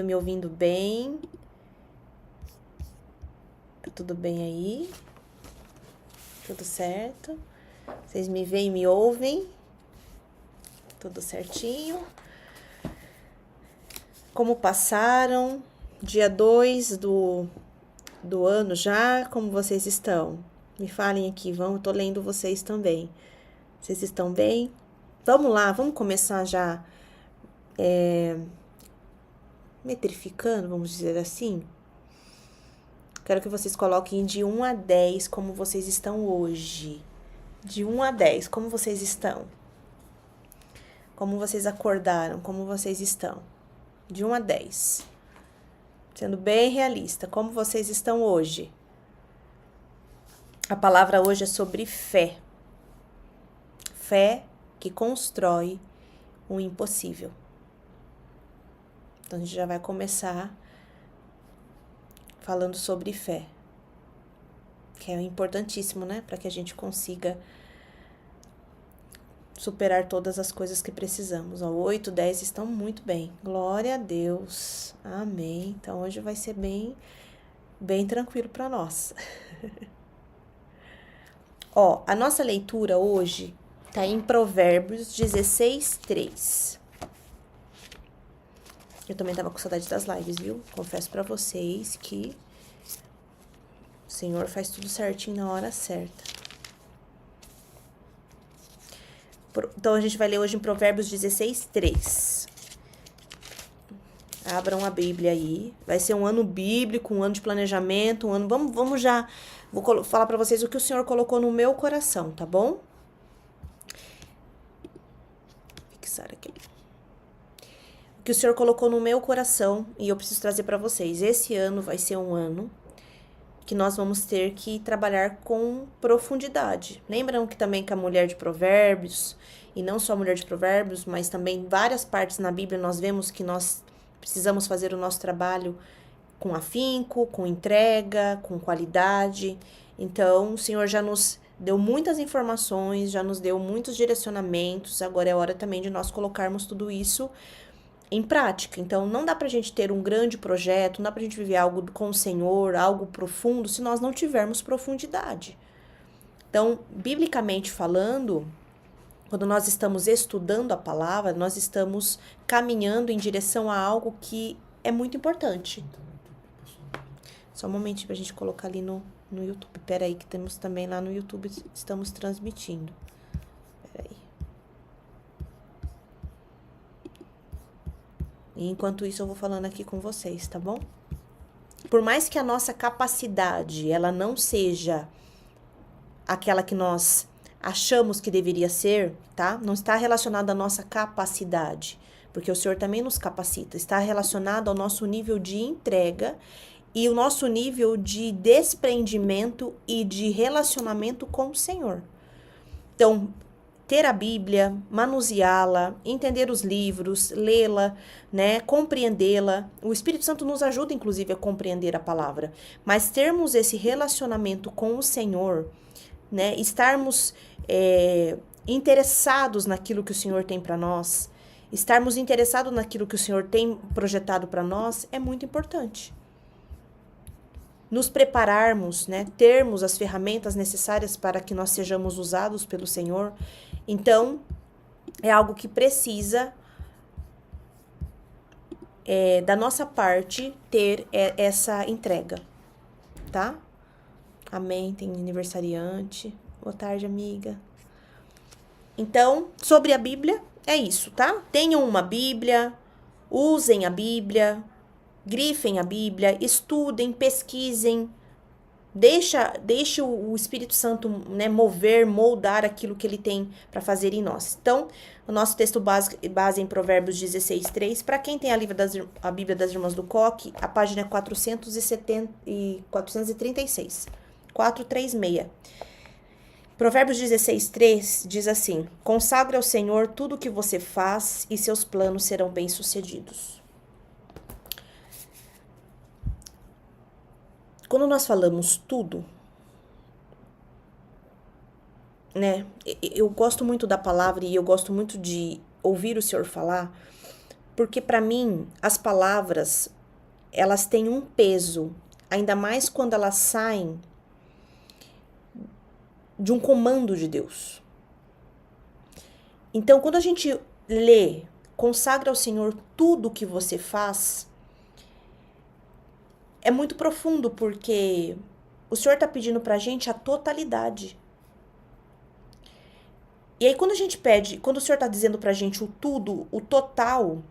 Me ouvindo bem? Tá tudo bem aí? Tudo certo? Vocês me veem e me ouvem? Tudo certinho? Como passaram? Dia 2 do ano já? Como vocês estão? Me falem aqui, eu tô lendo vocês também. Vocês estão bem? Vamos lá, vamos começar já metrificando, vamos dizer assim. Quero que vocês coloquem de 1 a 10 como vocês estão hoje. De 1 a 10, como vocês estão? Como vocês acordaram? Como vocês estão? De 1 a 10. Sendo bem realista, como vocês estão hoje? A palavra hoje é sobre fé. Fé que constrói o impossível. Então a gente já vai começar falando sobre fé. Que é importantíssimo, né? Para que a gente consiga superar todas as coisas que precisamos. Ó, 8, 10 estão muito bem. Glória a Deus. Amém. Então hoje vai ser bem tranquilo para nós. Ó, a nossa leitura hoje tá em Provérbios 16, 3. Eu também tava com saudade das lives, viu? Confesso pra vocês que o Senhor faz tudo certinho na hora certa. Então, a gente vai ler hoje em Provérbios 16, 3. Abram a Bíblia aí. Vai ser um ano bíblico, um ano de planejamento, um ano... Vamos já... Vou falar pra vocês o que o Senhor colocou no meu coração, tá bom? Fixar aqui. O que o Senhor colocou no meu coração e eu preciso trazer pra vocês. Esse ano vai ser um ano que nós vamos ter que trabalhar com profundidade. Lembram que também que a mulher de Provérbios, e não só a mulher de Provérbios, mas também várias partes na Bíblia nós vemos que nós precisamos fazer o nosso trabalho com afinco, com entrega, com qualidade. Então, o Senhor já nos deu muitas informações, já nos deu muitos direcionamentos, agora é hora também de nós colocarmos tudo isso em prática. Então, não dá pra gente ter um grande projeto, não dá pra gente viver algo com o Senhor, algo profundo, se nós não tivermos profundidade. Então, biblicamente falando, quando nós estamos estudando a palavra, nós estamos caminhando em direção a algo que é muito importante. Só um momentinho pra gente colocar ali no YouTube. Pera aí, que temos também lá no YouTube, estamos transmitindo. Pera aí. E enquanto isso eu vou falando aqui com vocês, tá bom? Por mais que a nossa capacidade, ela não seja aquela que nós achamos que deveria ser, tá? Não está relacionada à nossa capacidade, porque o Senhor também nos capacita. Está relacionado ao nosso nível de entrega e o nosso nível de desprendimento e de relacionamento com o Senhor. Então, ter a Bíblia, manuseá-la, entender os livros, lê-la, né, compreendê-la. O Espírito Santo nos ajuda, inclusive, a compreender a palavra. Mas termos esse relacionamento com o Senhor, né, estarmos interessados naquilo que o Senhor tem para nós, estarmos interessados naquilo que o Senhor tem projetado para nós, é muito importante. Nos prepararmos, né, termos as ferramentas necessárias para que nós sejamos usados pelo Senhor. Então, é algo que precisa, da nossa parte, ter essa entrega, tá? Amém, tem aniversariante. Boa tarde, amiga. Então, sobre a Bíblia, é isso, tá? Tenham uma Bíblia, usem a Bíblia, grifem a Bíblia, estudem, pesquisem. Deixe o Espírito Santo, né, mover, moldar aquilo que ele tem para fazer em nós. Então, o nosso texto base em Provérbios 16, 3. Para quem tem a Bíblia das Irmãs do Coque, a página é 436. 436. Provérbios 16, 3 diz assim: Consagre ao Senhor tudo o que você faz e seus planos serão bem-sucedidos. Quando nós falamos tudo, né? Eu gosto muito da palavra e eu gosto muito de ouvir o Senhor falar, Porque para mim, as palavras, elas têm um peso, ainda mais quando elas saem de um comando de Deus. Então, quando a gente lê, consagra ao Senhor tudo o que você faz, é muito profundo, porque o Senhor está pedindo para a gente a totalidade. E aí, quando a gente pede, quando o Senhor está dizendo para a gente o tudo, o total,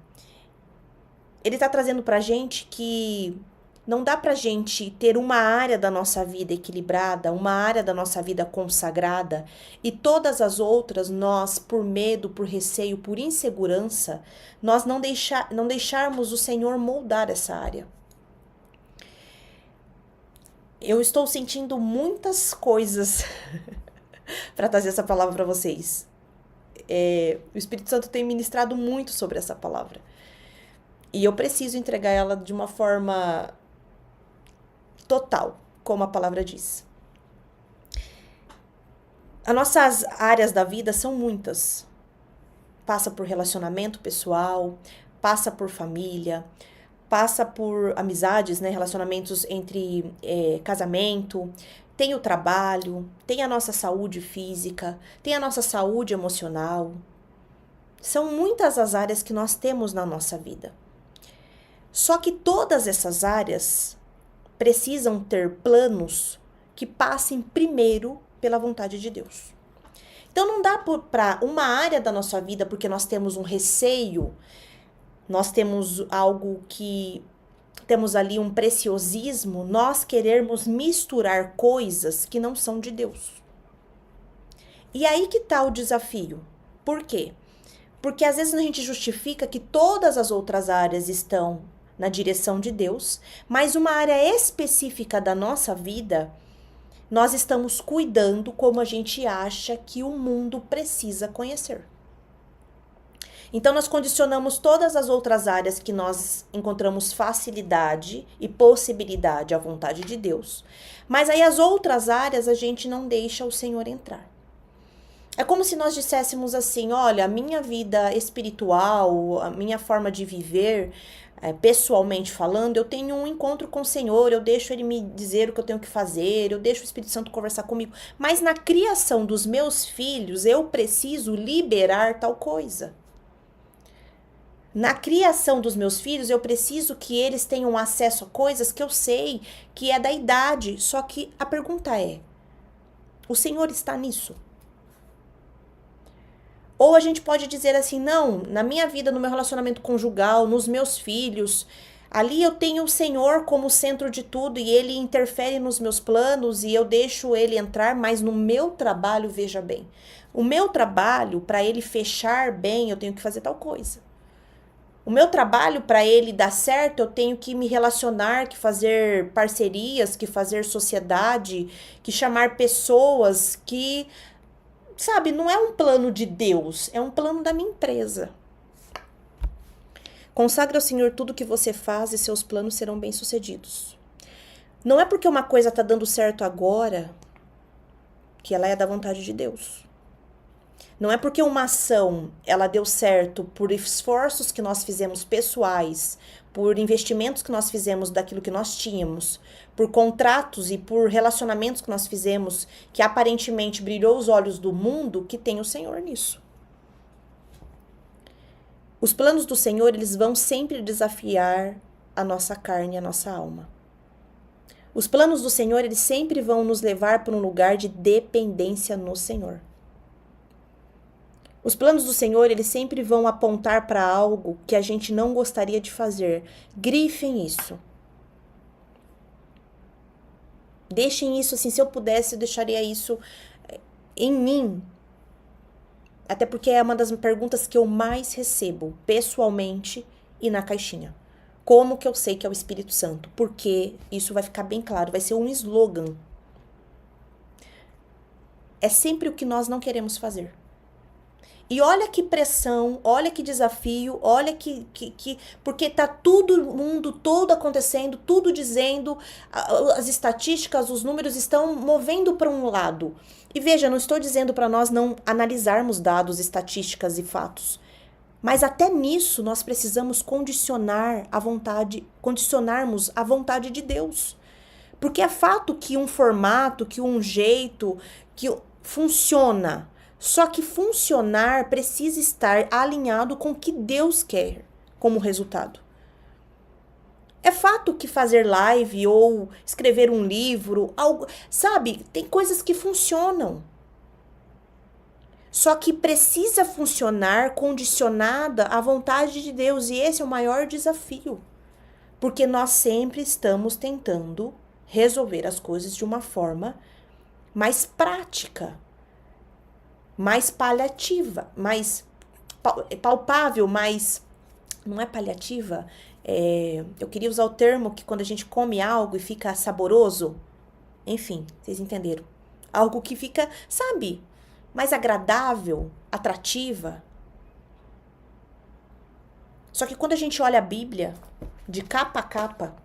Ele está trazendo para a gente que não dá pra gente ter uma área da nossa vida equilibrada, uma área da nossa vida consagrada, e todas as outras nós, por medo, por receio, por insegurança, nós não deixarmos o Senhor moldar essa área. Eu estou sentindo muitas coisas para trazer essa palavra para vocês. O Espírito Santo tem ministrado muito sobre essa palavra. E eu preciso entregar ela de uma forma total, como a palavra diz. As nossas áreas da vida são muitas. Passa por relacionamento pessoal, passa por família, passa por amizades, né? Relacionamentos entre casamento, tem o trabalho, tem a nossa saúde física, tem a nossa saúde emocional. São muitas as áreas que nós temos na nossa vida. Só que todas essas áreas precisam ter planos que passem primeiro pela vontade de Deus. Então não dá para uma área da nossa vida, porque nós temos um receio, nós temos algo que temos ali um preciosismo, nós querermos misturar coisas que não são de Deus. E aí que tá o desafio. Por quê? Porque às vezes a gente justifica que todas as outras áreas estão na direção de Deus, mas uma área específica da nossa vida, nós estamos cuidando como a gente acha que o mundo precisa conhecer. Então, nós condicionamos todas as outras áreas que nós encontramos facilidade e possibilidade à vontade de Deus, mas aí as outras áreas a gente não deixa o Senhor entrar. É como se nós disséssemos assim, olha, a minha vida espiritual, a minha forma de viver, pessoalmente falando, eu tenho um encontro com o Senhor, eu deixo Ele me dizer o que eu tenho que fazer, eu deixo o Espírito Santo conversar comigo, mas na criação dos meus filhos, eu preciso liberar tal coisa. Na criação dos meus filhos, eu preciso que eles tenham acesso a coisas que eu sei que é da idade, só que a pergunta é, o Senhor está nisso? Ou a gente pode dizer assim, não, na minha vida, no meu relacionamento conjugal, nos meus filhos, ali eu tenho o Senhor como centro de tudo e Ele interfere nos meus planos e eu deixo Ele entrar, mas no meu trabalho, veja bem, o meu trabalho, para ele fechar bem, eu tenho que fazer tal coisa. O meu trabalho, para ele dar certo, eu tenho que me relacionar, que fazer parcerias, que fazer sociedade, que chamar pessoas que... Sabe, não é um plano de Deus, é um plano da minha empresa. Consagre ao Senhor tudo que você faz e seus planos serão bem-sucedidos. Não é porque uma coisa está dando certo agora que ela é da vontade de Deus. Não é porque uma ação ela deu certo por esforços que nós fizemos pessoais, por investimentos que nós fizemos daquilo que nós tínhamos, por contratos e por relacionamentos que nós fizemos, que aparentemente brilhou os olhos do mundo, que tem o Senhor nisso. Os planos do Senhor, eles vão sempre desafiar a nossa carne e a nossa alma. Os planos do Senhor, eles sempre vão nos levar para um lugar de dependência no Senhor. Os planos do Senhor, eles sempre vão apontar para algo que a gente não gostaria de fazer. Grifem isso. Deixem isso assim, se eu pudesse, eu deixaria isso em mim. Até porque é uma das perguntas que eu mais recebo, pessoalmente e na caixinha. Como que eu sei que é o Espírito Santo? Porque isso vai ficar bem claro, vai ser um slogan. É sempre o que nós não queremos fazer. E olha que pressão, olha que desafio, olha que porque tá todo mundo, todo acontecendo, tudo dizendo, as estatísticas, os números estão movendo para um lado. E veja, não estou dizendo para nós não analisarmos dados, estatísticas e fatos. Mas até nisso nós precisamos condicionarmos a vontade de Deus. Porque é fato que um formato, que um jeito, que funciona. Só que funcionar precisa estar alinhado com o que Deus quer como resultado. É fato que fazer live ou escrever um livro, algo, sabe, tem coisas que funcionam. Só que precisa funcionar condicionada à vontade de Deus, e esse é o maior desafio. Porque nós sempre estamos tentando resolver as coisas de uma forma mais prática, mais paliativa, mais palpável, mais... Não é paliativa? Eu queria usar o termo que quando a gente come algo e fica saboroso. Enfim, vocês entenderam. Algo que fica, sabe, mais agradável, atrativa. Só que quando a gente olha a Bíblia, de capa a capa,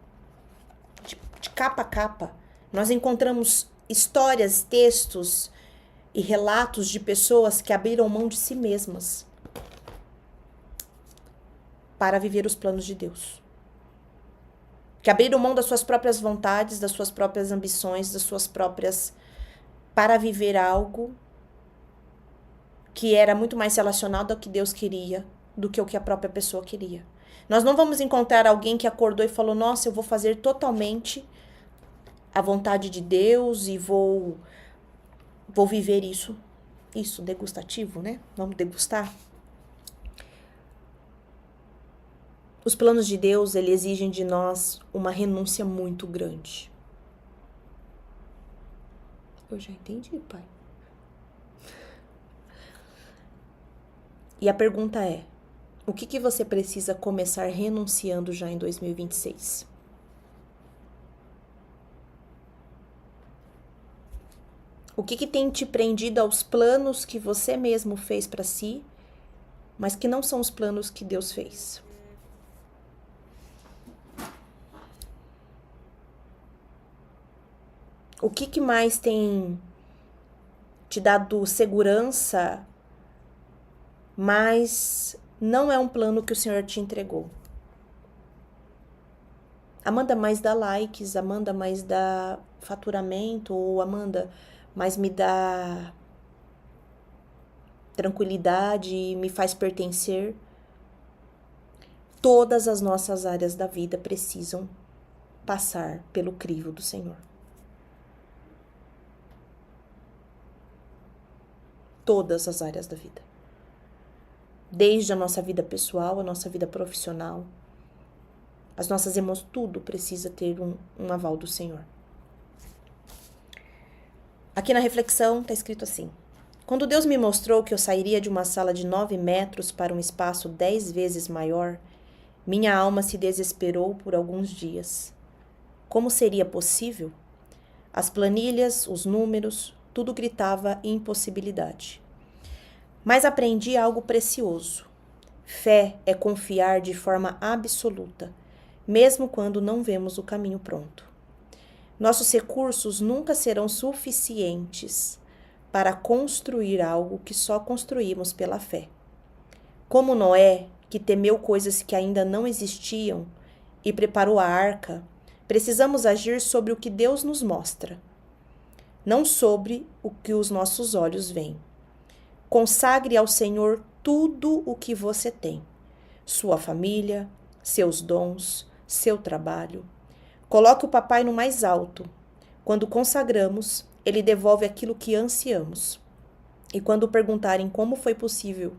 de capa a capa, nós encontramos histórias, textos e relatos de pessoas que abriram mão de si mesmas para viver os planos de Deus. Que abriram mão das suas próprias vontades, das suas próprias ambições, das suas próprias... para viver algo que era muito mais relacionado ao que Deus queria do que o que a própria pessoa queria. Nós não vamos encontrar alguém que acordou e falou, nossa, eu vou fazer totalmente a vontade de Deus e vou viver isso. Isso, degustativo, né? Vamos degustar. Os planos de Deus, ele exigem de nós uma renúncia muito grande. Eu já entendi, pai. E a pergunta é, o que você precisa começar renunciando já em 2026? O que tem te prendido aos planos que você mesmo fez para si, mas que não são os planos que Deus fez? O que mais tem te dado segurança, mas não é um plano que o Senhor te entregou? Amanda, mais dá likes, Amanda, mais dá faturamento, ou Amanda, mais me dá tranquilidade, me faz pertencer. Todas as nossas áreas da vida precisam passar pelo crivo do Senhor. Todas as áreas da vida. Desde a nossa vida pessoal, a nossa vida profissional, as nossas emoções, tudo precisa ter um aval do Senhor. Aqui na reflexão está escrito assim: quando Deus me mostrou que eu sairia de uma sala de 9 metros para um espaço 10 vezes maior, minha alma se desesperou por alguns dias. Como seria possível? As planilhas, os números, tudo gritava impossibilidade. Mas aprendi algo precioso. Fé é confiar de forma absoluta, mesmo quando não vemos o caminho pronto. Nossos recursos nunca serão suficientes para construir algo que só construímos pela fé. Como Noé, que temeu coisas que ainda não existiam e preparou a arca, precisamos agir sobre o que Deus nos mostra, não sobre o que os nossos olhos veem. Consagre ao Senhor tudo o que você tem, sua família, seus dons, seu trabalho. Coloque o papai no mais alto. Quando consagramos, ele devolve aquilo que ansiamos. E quando perguntarem como foi possível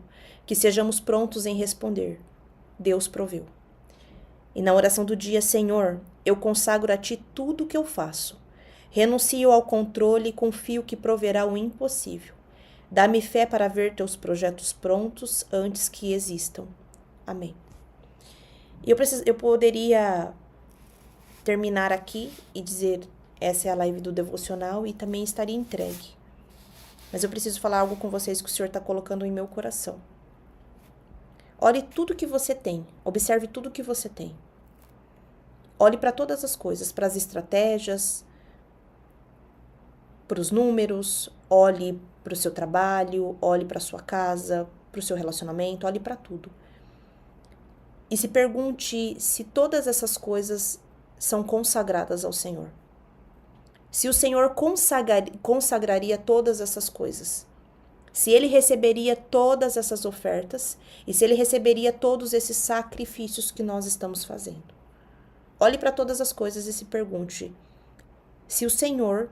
que sejamos prontos em responder, Deus proveu. E na oração do dia, Senhor, eu consagro a Ti tudo o que eu faço. Renuncio ao controle e confio que proverá o impossível. Dá-me fé para ver Teus projetos prontos antes que existam. Amém. Eu poderia terminar aqui e dizer, essa é a live do devocional, e também estaria entregue. Mas eu preciso falar algo com vocês que o Senhor está colocando em meu coração. Olhe tudo que você tem, observe tudo que você tem. Olhe para todas as coisas, para as estratégias, para os números, olhe para o seu trabalho, olhe para a sua casa, para o seu relacionamento, olhe para tudo. E se pergunte se todas essas coisas são consagradas ao Senhor. Se o Senhor consagraria todas essas coisas. Se Ele receberia todas essas ofertas e se Ele receberia todos esses sacrifícios que nós estamos fazendo. Olhe para todas as coisas e se pergunte se o Senhor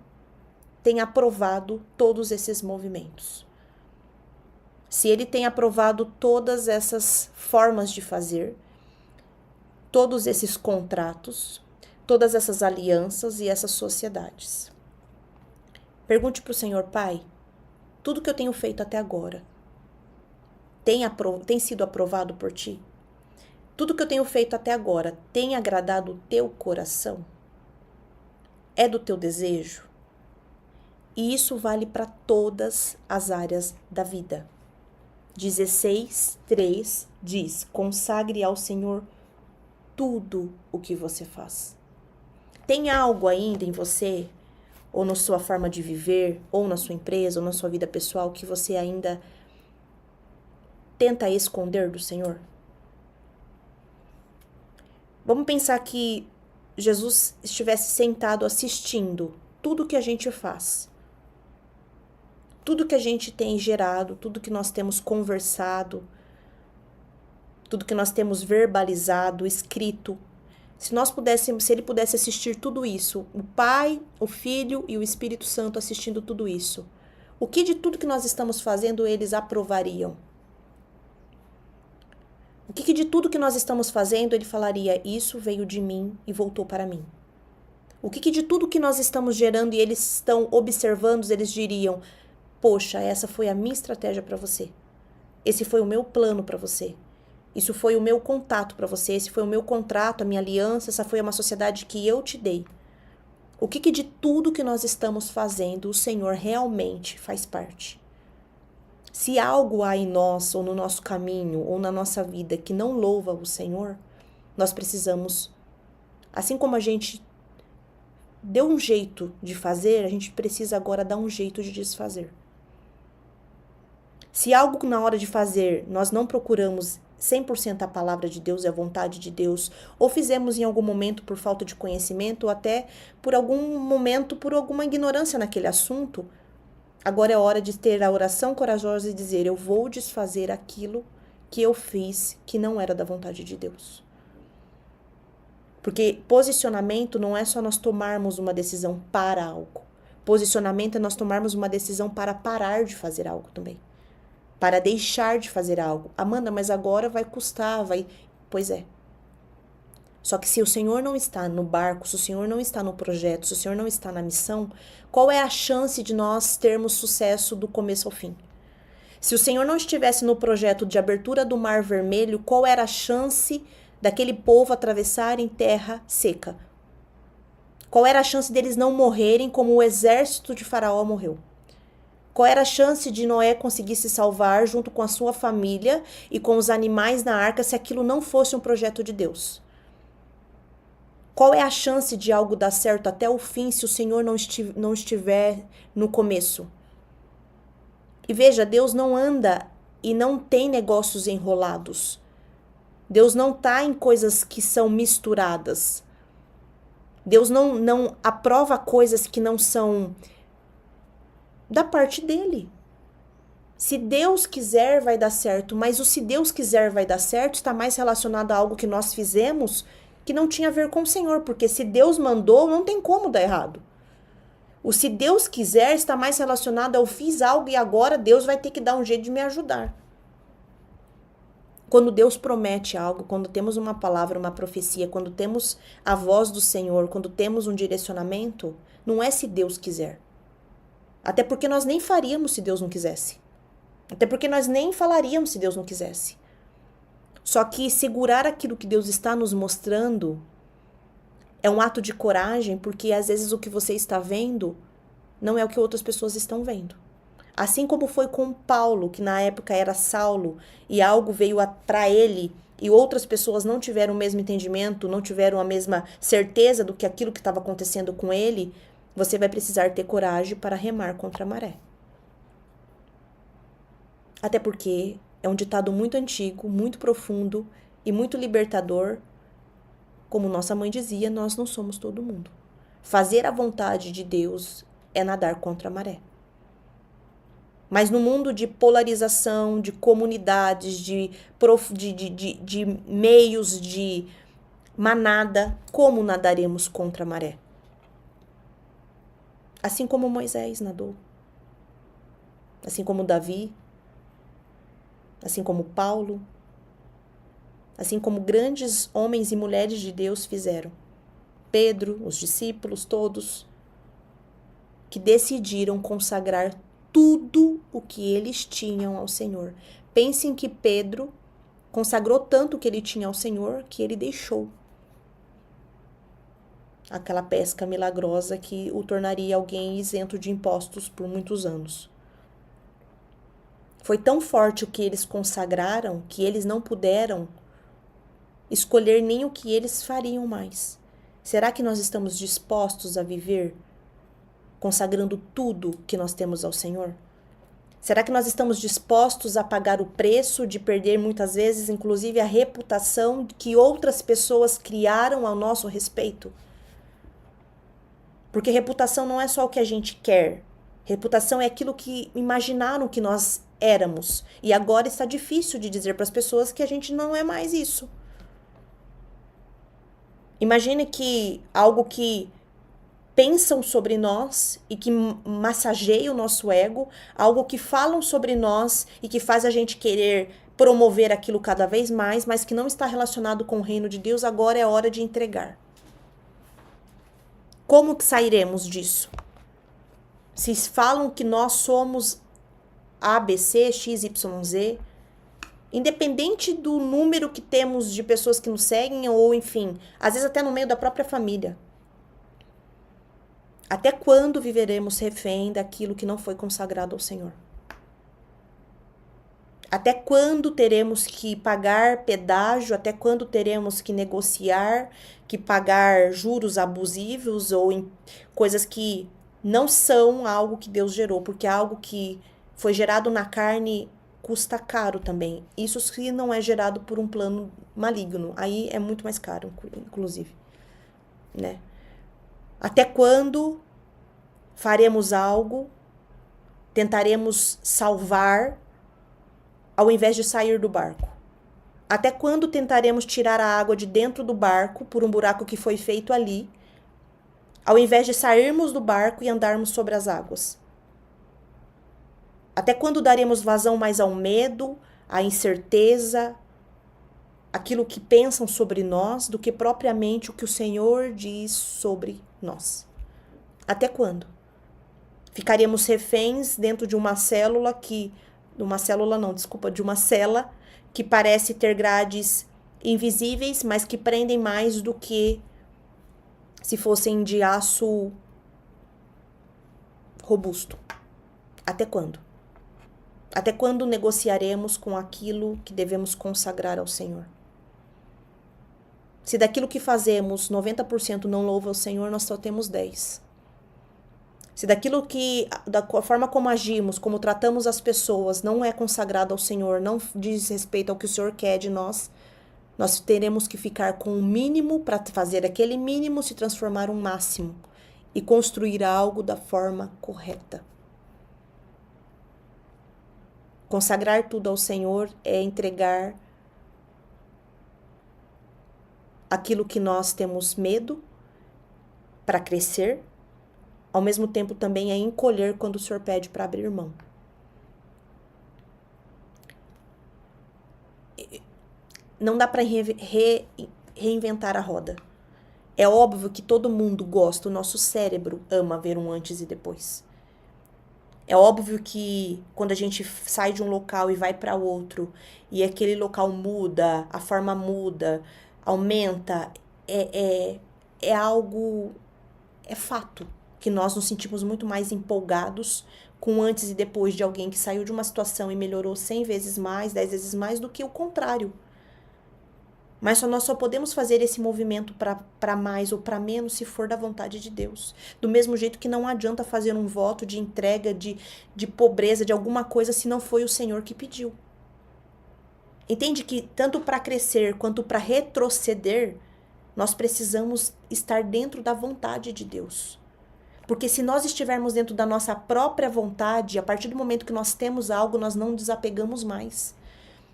tem aprovado todos esses movimentos. Se Ele tem aprovado todas essas formas de fazer, todos esses contratos, todas essas alianças e essas sociedades. Pergunte para o Senhor, Pai, tudo que eu tenho feito até agora tem sido aprovado por Ti? Tudo que eu tenho feito até agora tem agradado o Teu coração? É do Teu desejo? E isso vale para todas as áreas da vida. 16:3 diz, consagre ao Senhor tudo o que você faz. Tem algo ainda em você, ou na sua forma de viver, ou na sua empresa, ou na sua vida pessoal, que você ainda tenta esconder do Senhor? Vamos pensar que Jesus estivesse sentado assistindo tudo que a gente faz. Tudo que a gente tem gerado, tudo que nós temos conversado, tudo que nós temos verbalizado, escrito. Se Ele pudesse assistir tudo isso, o Pai, o Filho e o Espírito Santo assistindo tudo isso, o que de tudo que nós estamos fazendo eles aprovariam? O que de tudo que nós estamos fazendo ele falaria, isso veio de mim e voltou para mim? O que de tudo que nós estamos gerando e eles estão observando, eles diriam, poxa, essa foi a minha estratégia para você. Esse foi o meu plano para você. Isso foi o meu contato para você. Esse foi o meu contrato, a minha aliança. Essa foi uma sociedade que eu te dei. O que de tudo que nós estamos fazendo o Senhor realmente faz parte? Se algo há em nós, ou no nosso caminho, ou na nossa vida que não louva o Senhor, nós precisamos, assim como a gente deu um jeito de fazer, a gente precisa agora dar um jeito de desfazer. Se algo na hora de fazer nós não procuramos 100% a palavra de Deus e a vontade de Deus, ou fizemos em algum momento por falta de conhecimento, ou até por algum momento, por alguma ignorância naquele assunto, agora é hora de ter a oração corajosa e dizer, eu vou desfazer aquilo que eu fiz que não era da vontade de Deus. Porque posicionamento não é só nós tomarmos uma decisão para algo. Posicionamento é nós tomarmos uma decisão para parar de fazer algo também. Para deixar de fazer algo. Amanda, mas agora vai custar, vai... Pois é. Só que se o Senhor não está no barco, se o Senhor não está no projeto, se o Senhor não está na missão, qual é a chance de nós termos sucesso do começo ao fim? Se o Senhor não estivesse no projeto de abertura do Mar Vermelho, qual era a chance daquele povo atravessar em terra seca? Qual era a chance deles não morrerem como o exército de Faraó morreu? Qual era a chance de Noé conseguir se salvar junto com a sua família e com os animais na arca se aquilo não fosse um projeto de Deus? Qual é a chance de algo dar certo até o fim se o Senhor não estiver no começo? E veja, Deus não anda e não tem negócios enrolados. Deus não está em coisas que são misturadas. Deus não aprova coisas que não são da parte dele. Se Deus quiser, vai dar certo, mas o se Deus quiser, vai dar certo está mais relacionado a algo que nós fizemos que não tinha a ver com o Senhor, porque se Deus mandou, não tem como dar errado. O se Deus quiser está mais relacionado a eu fiz algo e agora Deus vai ter que dar um jeito de me ajudar. Quando Deus promete algo, quando temos uma palavra, uma profecia, quando temos a voz do Senhor, quando temos um direcionamento, não é se Deus quiser. Até porque nós nem faríamos se Deus não quisesse. Até porque nós nem falaríamos se Deus não quisesse. Só que segurar aquilo que Deus está nos mostrando é um ato de coragem, porque às vezes o que você está vendo não é o que outras pessoas estão vendo. Assim como foi com Paulo, que na época era Saulo, e algo veio para ele, e outras pessoas não tiveram o mesmo entendimento, não tiveram a mesma certeza do que aquilo que estava acontecendo com ele, você vai precisar ter coragem para remar contra a maré. Até porque é um ditado muito antigo, muito profundo, e muito libertador. Como nossa mãe dizia, nós não somos todo mundo. Fazer a vontade de Deus é nadar contra a maré. Mas no mundo de polarização, de comunidades, de meios, de manada, como nadaremos contra a maré? Assim como Moisés nadou. Assim como Davi. Assim como Paulo. Assim como grandes homens e mulheres de Deus fizeram. Pedro, os discípulos, todos, que decidiram consagrar tudo o que eles tinham ao Senhor. Pensem que Pedro consagrou tanto o que ele tinha ao Senhor que ele deixou aquela pesca milagrosa que o tornaria alguém isento de impostos por muitos anos. Foi tão forte o que eles consagraram que eles não puderam escolher nem o que eles fariam mais. Será que nós estamos dispostos a viver consagrando tudo que nós temos ao Senhor? Será que nós estamos dispostos a pagar o preço de perder muitas vezes, inclusive, a reputação que outras pessoas criaram ao nosso respeito? Porque reputação não é só o que a gente quer. Reputação é aquilo que imaginaram que nós éramos. E agora está difícil de dizer para as pessoas que a gente não é mais isso. Imagine que algo que pensam sobre nós e que massageia o nosso ego, algo que falam sobre nós e que faz a gente querer promover aquilo cada vez mais, mas que não está relacionado com o reino de Deus, agora é hora de entregar. Como que sairemos disso? Se falam que nós somos ABC, XYZ, independente do número que temos de pessoas que nos seguem, ou enfim, às vezes até no meio da própria família. Até quando viveremos refém daquilo que não foi consagrado ao Senhor? Até quando teremos que pagar pedágio? Até quando teremos que negociar, que pagar juros abusivos ou coisas que não são algo que Deus gerou? Porque algo que foi gerado na carne custa caro também. Isso se não é gerado por um plano maligno. Aí é muito mais caro, inclusive, né? Até quando faremos algo, tentaremos salvar, ao invés de sair do barco? Até quando tentaremos tirar a água de dentro do barco por um buraco que foi feito ali, ao invés de sairmos do barco e andarmos sobre as águas? Até quando daremos vazão mais ao medo, à incerteza, aquilo que pensam sobre nós, do que propriamente o que o Senhor diz sobre nós? Até quando? Ficaríamos reféns dentro de uma célula de uma cela que parece ter grades invisíveis, mas que prendem mais do que se fossem de aço robusto. Até quando? Até quando negociaremos com aquilo que devemos consagrar ao Senhor? Se daquilo que fazemos 90% não louva ao Senhor, nós só temos 10%. Se daquilo que, da forma como agimos, como tratamos as pessoas, não é consagrado ao Senhor, não diz respeito ao que o Senhor quer de nós, nós teremos que ficar com o mínimo para fazer aquele mínimo se transformar um máximo e construir algo da forma correta. Consagrar tudo ao Senhor é entregar aquilo que nós temos medo para crescer. Ao mesmo tempo também é encolher quando o Senhor pede para abrir mão. Não dá para reinventar a roda. É óbvio que todo mundo gosta, o nosso cérebro ama ver um antes e depois. É óbvio que quando a gente sai de um local e vai para outro, e aquele local muda, a forma muda, aumenta, é algo, é fato. Que nós nos sentimos muito mais empolgados com antes e depois de alguém que saiu de uma situação e melhorou 100 vezes mais, 10 vezes mais, do que o contrário. Mas nós só podemos fazer esse movimento para mais ou para menos se for da vontade de Deus. Do mesmo jeito que não adianta fazer um voto de entrega, de pobreza, de alguma coisa, se não foi o Senhor que pediu. Entende que tanto para crescer quanto para retroceder, nós precisamos estar dentro da vontade de Deus. Porque se nós estivermos dentro da nossa própria vontade, a partir do momento que nós temos algo, nós não desapegamos mais.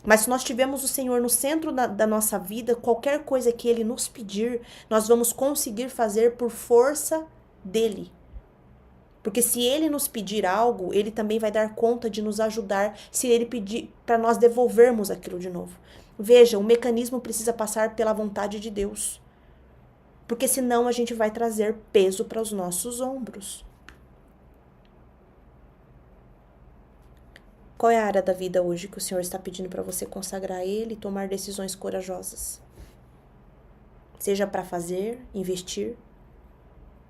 Mas se nós tivermos o Senhor no centro da nossa vida, qualquer coisa que Ele nos pedir, nós vamos conseguir fazer por força dEle. Porque se Ele nos pedir algo, Ele também vai dar conta de nos ajudar se Ele pedir para nós devolvermos aquilo de novo. Veja, o mecanismo precisa passar pela vontade de Deus. Porque senão a gente vai trazer peso para os nossos ombros. Qual é a área da vida hoje que o Senhor está pedindo para você consagrar a Ele e tomar decisões corajosas? Seja para fazer, investir.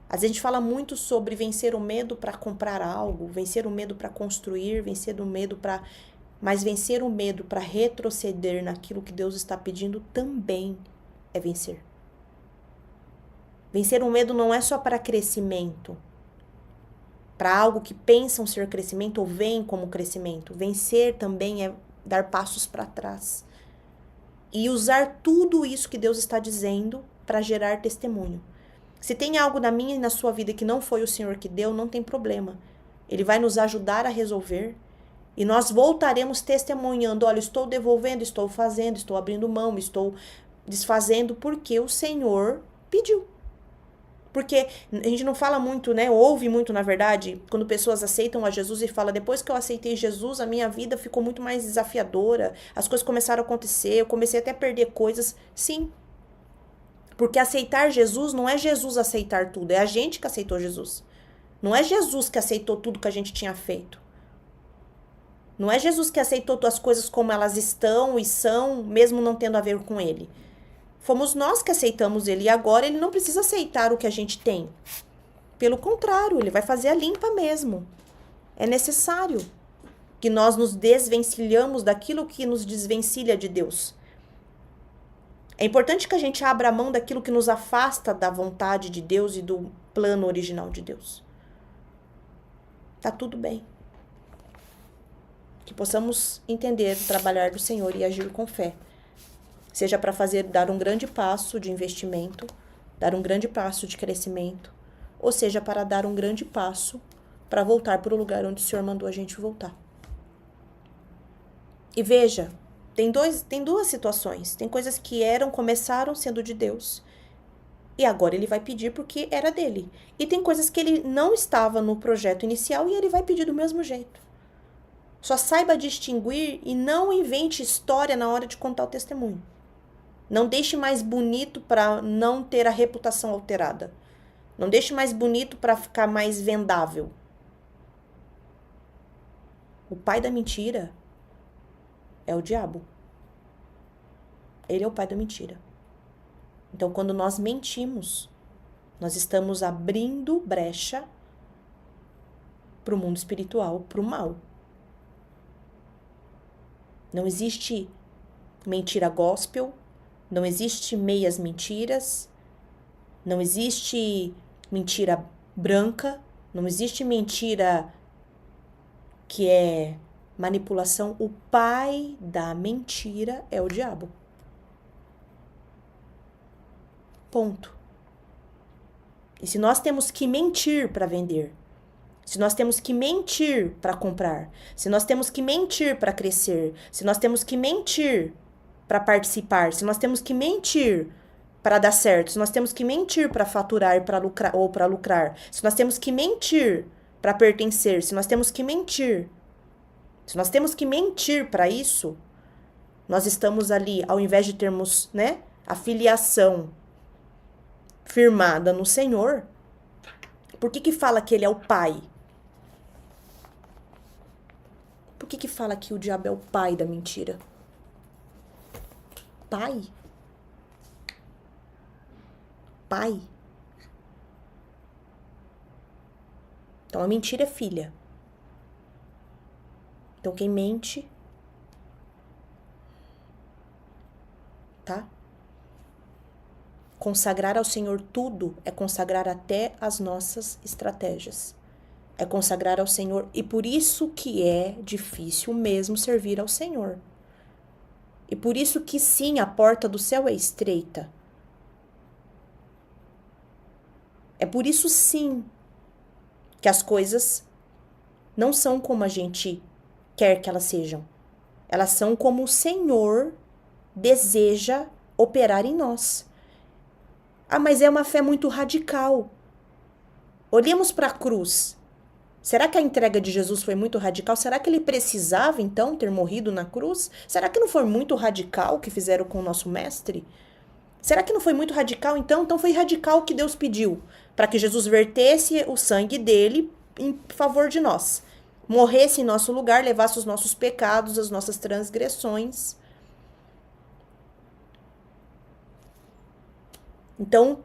Às vezes a gente fala muito sobre vencer o medo para comprar algo, vencer o medo para construir, vencer o medo para... Mas vencer o medo para retroceder naquilo que Deus está pedindo também é vencer. Vencer o medo não é só para crescimento, para algo que pensam ser crescimento ou veem como crescimento. Vencer também é dar passos para trás e usar tudo isso que Deus está dizendo para gerar testemunho. Se tem algo na minha e na sua vida que não foi o Senhor que deu, não tem problema. Ele vai nos ajudar a resolver e nós voltaremos testemunhando. Olha, estou devolvendo, estou fazendo, estou abrindo mão, estou desfazendo porque o Senhor pediu. Porque a gente não fala muito, né? Ouve muito, na verdade, quando pessoas aceitam a Jesus e falam, depois que eu aceitei Jesus, a minha vida ficou muito mais desafiadora, as coisas começaram a acontecer, eu comecei até a perder coisas. Sim. Porque aceitar Jesus não é Jesus aceitar tudo, é a gente que aceitou Jesus. Não é Jesus que aceitou tudo que a gente tinha feito. Não é Jesus que aceitou as coisas como elas estão e são, mesmo não tendo a ver com Ele. Fomos nós que aceitamos Ele e agora Ele não precisa aceitar o que a gente tem. Pelo contrário, Ele vai fazer a limpa mesmo. É necessário que nós nos desvencilhamos daquilo que nos desvencilha de Deus. É importante que a gente abra a mão daquilo que nos afasta da vontade de Deus e do plano original de Deus. Tá tudo bem. Que possamos entender o trabalhar do Senhor e agir com fé. Seja para dar um grande passo de investimento, dar um grande passo de crescimento, ou seja para dar um grande passo para voltar para o lugar onde o Senhor mandou a gente voltar. E veja, tem duas situações. Tem coisas que começaram sendo de Deus, e agora Ele vai pedir porque era dele. E tem coisas que Ele não estava no projeto inicial e Ele vai pedir do mesmo jeito. Só saiba distinguir e não invente história na hora de contar o testemunho. Não deixe mais bonito para não ter a reputação alterada. Não deixe mais bonito para ficar mais vendável. O pai da mentira é o diabo. Ele é o pai da mentira. Então, quando nós mentimos, nós estamos abrindo brecha para o mundo espiritual, para o mal. Não existe mentira gospel, não existe meias mentiras, não existe mentira branca, não existe mentira que é manipulação. O pai da mentira é o diabo. Ponto. E se nós temos que mentir para vender, se nós temos que mentir para comprar, se nós temos que mentir para crescer, se nós temos que mentir para participar, se nós temos que mentir para dar certo, se nós temos que mentir para faturar para lucrar, ou para lucrar, se nós temos que mentir para pertencer, se nós temos que mentir para isso, nós estamos ali, ao invés de termos, né, a filiação firmada no Senhor. Por que fala que Ele é o Pai? Por que fala que o diabo é o pai da mentira? Pai? Pai? Então a mentira é filha. Então quem mente, tá? Consagrar ao Senhor tudo é consagrar até as nossas estratégias. É consagrar ao Senhor, e por isso que é difícil mesmo servir ao Senhor. E por isso que sim, a porta do céu é estreita. É por isso sim que as coisas não são como a gente quer que elas sejam. Elas são como o Senhor deseja operar em nós. Ah, mas é uma fé muito radical. Olhemos para a cruz. Será que a entrega de Jesus foi muito radical? Será que ele precisava, então, ter morrido na cruz? Será que não foi muito radical o que fizeram com o nosso mestre? Será que não foi muito radical, então? Então foi radical o que Deus pediu, para que Jesus vertesse o sangue dele em favor de nós. Morresse em nosso lugar, levasse os nossos pecados, as nossas transgressões. Então,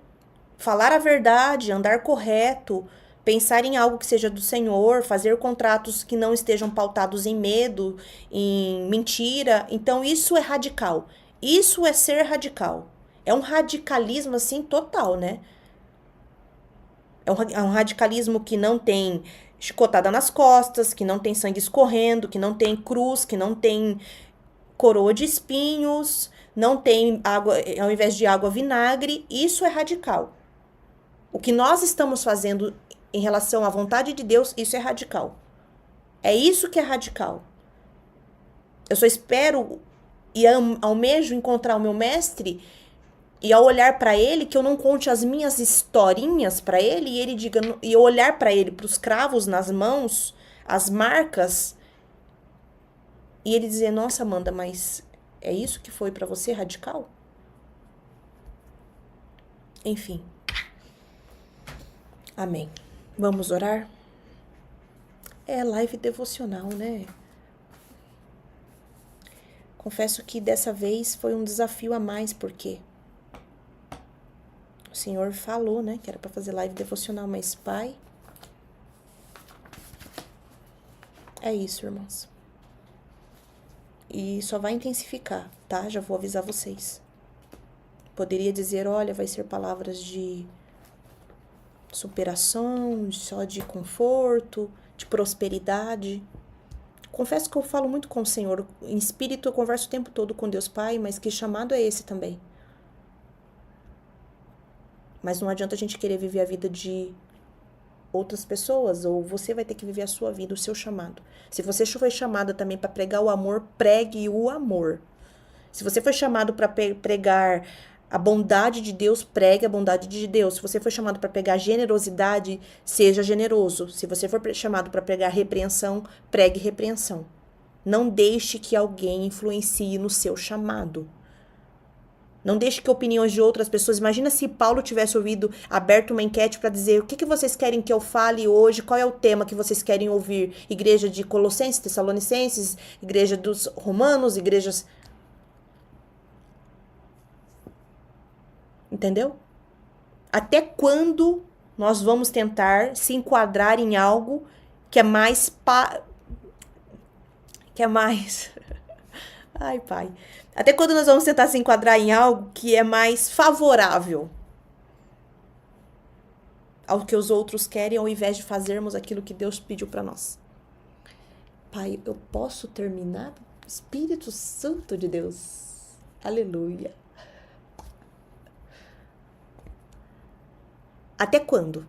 falar a verdade, andar correto, pensar em algo que seja do Senhor, fazer contratos que não estejam pautados em medo, em mentira. Então, isso é radical. Isso é ser radical. É um radicalismo, assim, total, né? É um radicalismo que não tem chicotada nas costas, que não tem sangue escorrendo, que não tem cruz, que não tem coroa de espinhos, não tem água, ao invés de água, vinagre. Isso é radical. O que nós estamos fazendo em relação à vontade de Deus, isso é radical. É isso que é radical. Eu só espero e almejo encontrar o meu mestre e ao olhar para ele, que eu não conte as minhas historinhas para ele e ele diga, e eu olhar para ele, para os cravos nas mãos, as marcas, e ele dizer: nossa, Amanda, mas é isso que foi para você radical? Enfim. Amém. Vamos orar? É live devocional, né? Confesso que dessa vez foi um desafio a mais, porque o Senhor falou, né, que era para fazer live devocional, mas Pai, é isso, irmãos. E só vai intensificar, tá? Já vou avisar vocês. Poderia dizer, olha, vai ser palavras de superação, só de conforto, de prosperidade. Confesso que eu falo muito com o Senhor. Em espírito eu converso o tempo todo com Deus Pai, mas que chamado é esse também? Mas não adianta a gente querer viver a vida de outras pessoas, ou você vai ter que viver a sua vida, o seu chamado. Se você foi chamada também para pregar o amor, pregue o amor. Se você foi chamado para pregar a bondade de Deus, pregue a bondade de Deus. Se você foi chamado para pregar generosidade, seja generoso. Se você for chamado para pregar repreensão, pregue repreensão. Não deixe que alguém influencie no seu chamado. Não deixe que opiniões de outras pessoas... Imagina se Paulo tivesse aberto uma enquete para dizer o que vocês querem que eu fale hoje, qual é o tema que vocês querem ouvir. Igreja de Colossenses, Tessalonicenses, igreja dos Romanos, igrejas... Entendeu? Até quando nós vamos tentar se enquadrar em algo que é mais... Ai, Pai. Até quando nós vamos tentar se enquadrar em algo que é mais favorável ao que os outros querem, ao invés de fazermos aquilo que Deus pediu para nós? Pai, eu posso terminar? Espírito Santo de Deus. Aleluia. Até quando?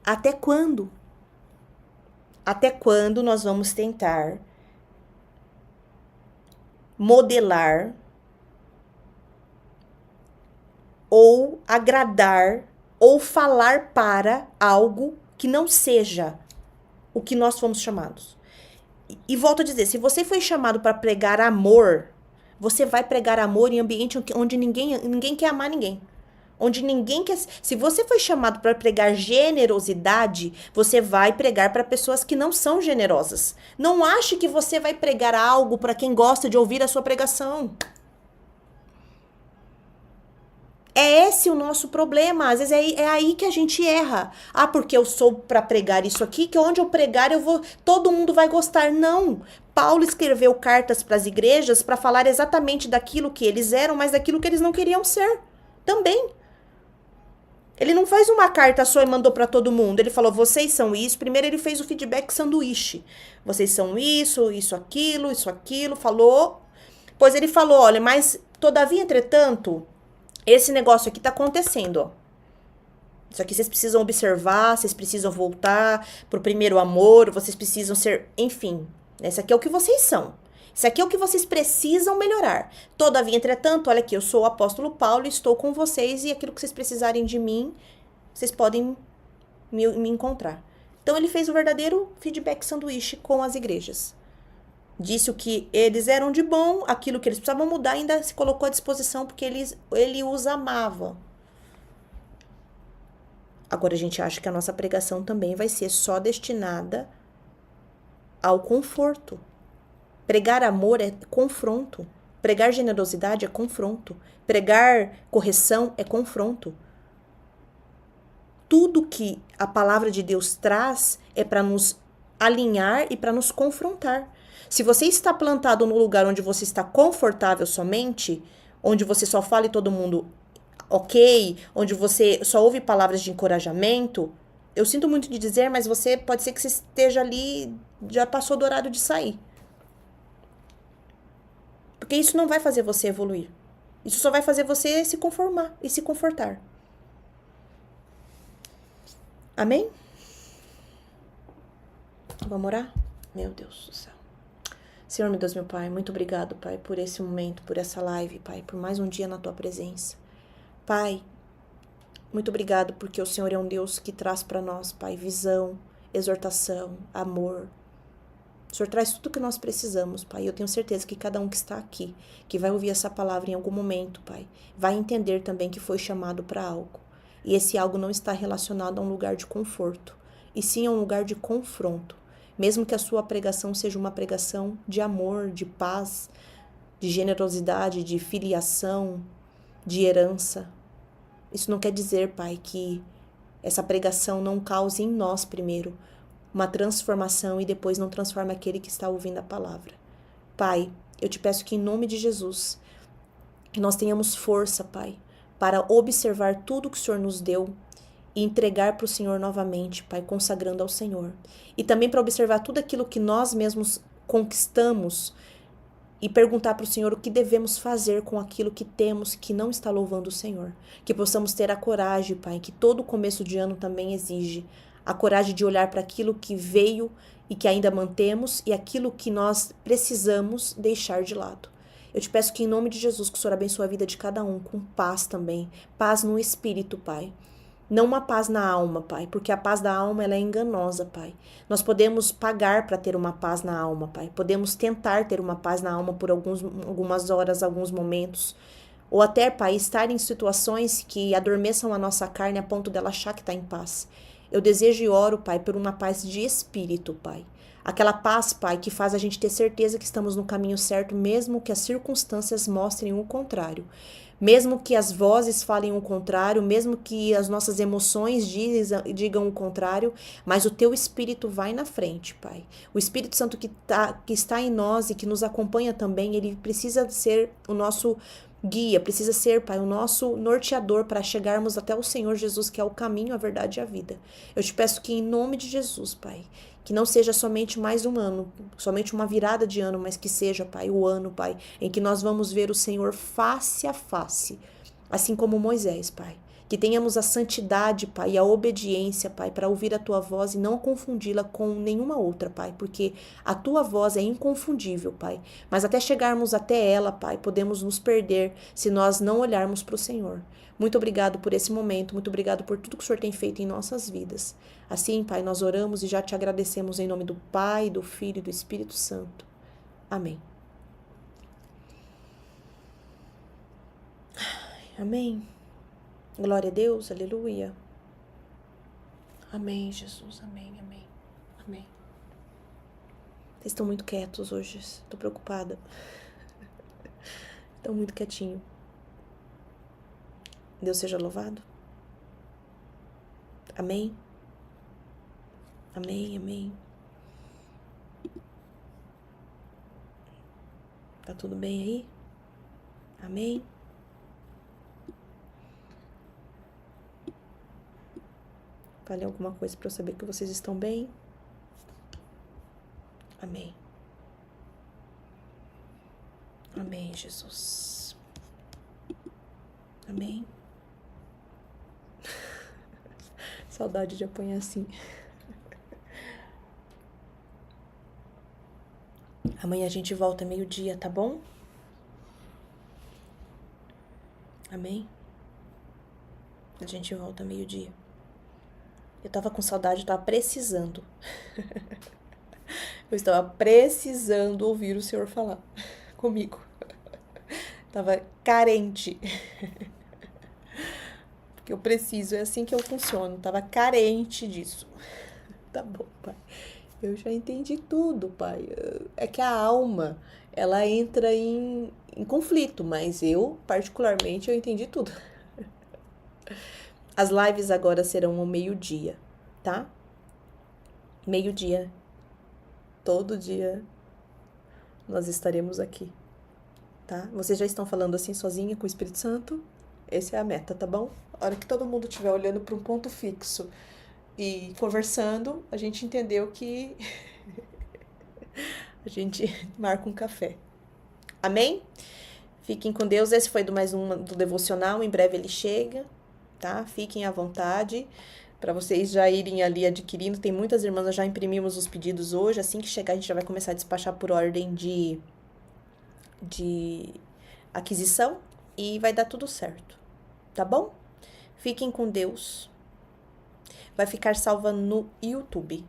Até quando? Até quando nós vamos tentar modelar ou agradar ou falar para algo que não seja o que nós fomos chamados? E volto a dizer, se você foi chamado para pregar amor, você vai pregar amor em ambiente onde ninguém quer amar ninguém. Onde ninguém quer... Se você foi chamado para pregar generosidade, você vai pregar para pessoas que não são generosas. Não ache que você vai pregar algo para quem gosta de ouvir a sua pregação. É esse o nosso problema. Às vezes é aí que a gente erra. Ah, porque eu sou para pregar isso aqui, que onde eu pregar todo mundo vai gostar. Não. Paulo escreveu cartas para as igrejas para falar exatamente daquilo que eles eram, mas daquilo que eles não queriam ser também. Ele não faz uma carta só e mandou para todo mundo. Ele falou, vocês são isso. Primeiro ele fez o feedback sanduíche. Vocês são isso, isso, aquilo, falou. Depois ele falou, olha, mas todavia, entretanto, esse negócio aqui tá acontecendo, ó. Isso aqui vocês precisam observar, vocês precisam voltar pro primeiro amor, vocês precisam ser, enfim. Esse aqui é o que vocês são. Isso aqui é o que vocês precisam melhorar. Todavia, entretanto, olha aqui, eu sou o apóstolo Paulo, estou com vocês e aquilo que vocês precisarem de mim, vocês podem me encontrar. Então, ele fez o verdadeiro feedback sanduíche com as igrejas. Disse o que eles eram de bom, aquilo que eles precisavam mudar, ainda se colocou à disposição porque ele os amava. Agora, a gente acha que a nossa pregação também vai ser só destinada ao conforto. Pregar amor é confronto. Pregar generosidade é confronto. Pregar correção é confronto. Tudo que a palavra de Deus traz é para nos alinhar e para nos confrontar. Se você está plantado no lugar onde você está confortável somente, onde você só fala e todo mundo ok, onde você só ouve palavras de encorajamento, eu sinto muito de dizer, mas você pode ser que você esteja ali, já passou do horário de sair. Porque isso não vai fazer você evoluir. Isso só vai fazer você se conformar e se confortar. Amém? Vamos orar? Meu Deus do céu. Senhor, meu Deus, meu Pai, muito obrigado, Pai, por esse momento, por essa live, Pai, por mais um dia na Tua presença. Pai, muito obrigado porque o Senhor é um Deus que traz para nós, Pai, visão, exortação, amor. O Senhor traz tudo que nós precisamos, Pai. Eu tenho certeza que cada um que está aqui, que vai ouvir essa palavra em algum momento, Pai, vai entender também que foi chamado para algo. E esse algo não está relacionado a um lugar de conforto, e sim a um lugar de confronto. Mesmo que a sua pregação seja uma pregação de amor, de paz, de generosidade, de filiação, de herança. Isso não quer dizer, Pai, que essa pregação não cause em nós primeiro uma transformação e depois não transforme aquele que está ouvindo a palavra. Pai, eu te peço que em nome de Jesus, que nós tenhamos força, Pai, para observar tudo que o Senhor nos deu e entregar para o Senhor novamente, Pai, consagrando ao Senhor. E também para observar tudo aquilo que nós mesmos conquistamos e perguntar para o Senhor o que devemos fazer com aquilo que temos que não está louvando o Senhor. Que possamos ter a coragem, Pai, que todo começo de ano também exige. A coragem de olhar para aquilo que veio e que ainda mantemos e aquilo que nós precisamos deixar de lado. Eu te peço que em nome de Jesus, que o Senhor abençoe a vida de cada um com paz também. Paz no espírito, Pai. Não uma paz na alma, Pai, porque a paz da alma ela é enganosa, Pai. Nós podemos pagar para ter uma paz na alma, Pai. Podemos tentar ter uma paz na alma por algumas horas, alguns momentos. Ou até, Pai, estar em situações que adormeçam a nossa carne a ponto dela achar que está em paz. Eu desejo e oro, Pai, por uma paz de espírito, Pai. Aquela paz, Pai, que faz a gente ter certeza que estamos no caminho certo, mesmo que as circunstâncias mostrem o contrário. Mesmo que as vozes falem o contrário, mesmo que as nossas emoções digam o contrário, mas o teu Espírito vai na frente, Pai. O Espírito Santo que está em nós e que nos acompanha também, ele precisa ser o nosso guia, precisa ser, Pai, o nosso norteador para chegarmos até o Senhor Jesus, que é o caminho, a verdade e a vida. Eu te peço que em nome de Jesus, Pai, que não seja somente mais um ano, somente uma virada de ano, mas que seja, Pai, o ano, Pai, em que nós vamos ver o Senhor face a face, assim como Moisés, Pai. Que tenhamos a santidade, Pai, e a obediência, Pai, para ouvir a Tua voz e não confundi-la com nenhuma outra, Pai, porque a Tua voz é inconfundível, Pai. Mas até chegarmos até ela, Pai, podemos nos perder se nós não olharmos para o Senhor. Muito obrigado por esse momento, muito obrigado por tudo que o Senhor tem feito em nossas vidas. Assim, Pai, nós oramos e já te agradecemos em nome do Pai, do Filho e do Espírito Santo. Amém. Amém. Glória a Deus, aleluia. Amém, Jesus, amém, amém, amém. Vocês estão muito quietos hoje, estou preocupada. Estão muito quietinho. Deus seja louvado. Amém. Amém, amém. Tá tudo bem aí? Amém. Fale alguma coisa para eu saber que vocês estão bem. Amém. Amém, Jesus. Amém. Saudade de apanhar assim. Amanhã a gente volta meio-dia, tá bom? Amém? A gente volta meio-dia. Eu tava com saudade, eu tava precisando. Eu estava precisando ouvir o Senhor falar comigo. Tava carente. Porque eu preciso, é assim que eu funciono. Tava carente disso. Tá bom, pai. Eu já entendi tudo, pai. É que a alma, ela entra em conflito, mas eu, particularmente, eu entendi tudo. As lives agora serão ao meio-dia, tá? Meio-dia. Todo dia nós estaremos aqui, tá? Vocês já estão falando assim sozinha com o Espírito Santo? Essa é a meta, tá bom? A hora que todo mundo estiver olhando para um ponto fixo e conversando, a gente entendeu que a gente marca um café. Amém? Fiquem com Deus. Esse foi mais um do devocional. Em breve ele chega, tá? Fiquem à vontade para vocês já irem ali adquirindo. Tem muitas irmãs, nós já imprimimos os pedidos hoje. Assim que chegar, a gente já vai começar a despachar por ordem de aquisição e vai dar tudo certo, tá bom? Fiquem com Deus. Vai ficar salva no YouTube,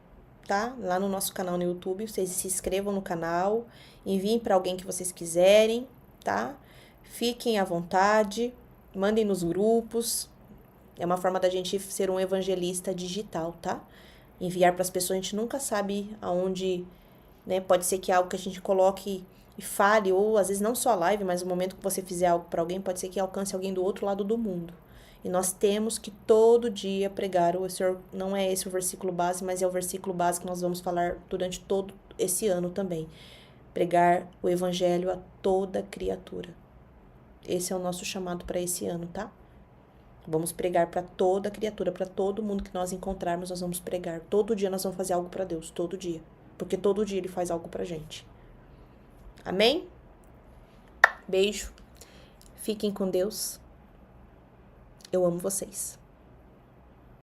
tá? Lá no nosso canal no YouTube, vocês se inscrevam no canal, enviem para alguém que vocês quiserem, tá? Fiquem à vontade, mandem nos grupos. É uma forma da gente ser um evangelista digital, tá? Enviar para as pessoas, a gente nunca sabe aonde, né? Pode ser que algo que a gente coloque e fale, ou às vezes não só a live, mas o momento que você fizer algo para alguém, pode ser que alcance alguém do outro lado do mundo. E nós temos que todo dia pregar. O Senhor, não é esse o versículo base, mas é o versículo base que nós vamos falar durante todo esse ano também. Pregar o evangelho a toda criatura. Esse é o nosso chamado para esse ano, tá? Vamos pregar para toda criatura, para todo mundo que nós encontrarmos, nós vamos pregar. Todo dia nós vamos fazer algo para Deus, todo dia. Porque todo dia Ele faz algo pra gente. Amém? Beijo. Fiquem com Deus. Eu amo vocês.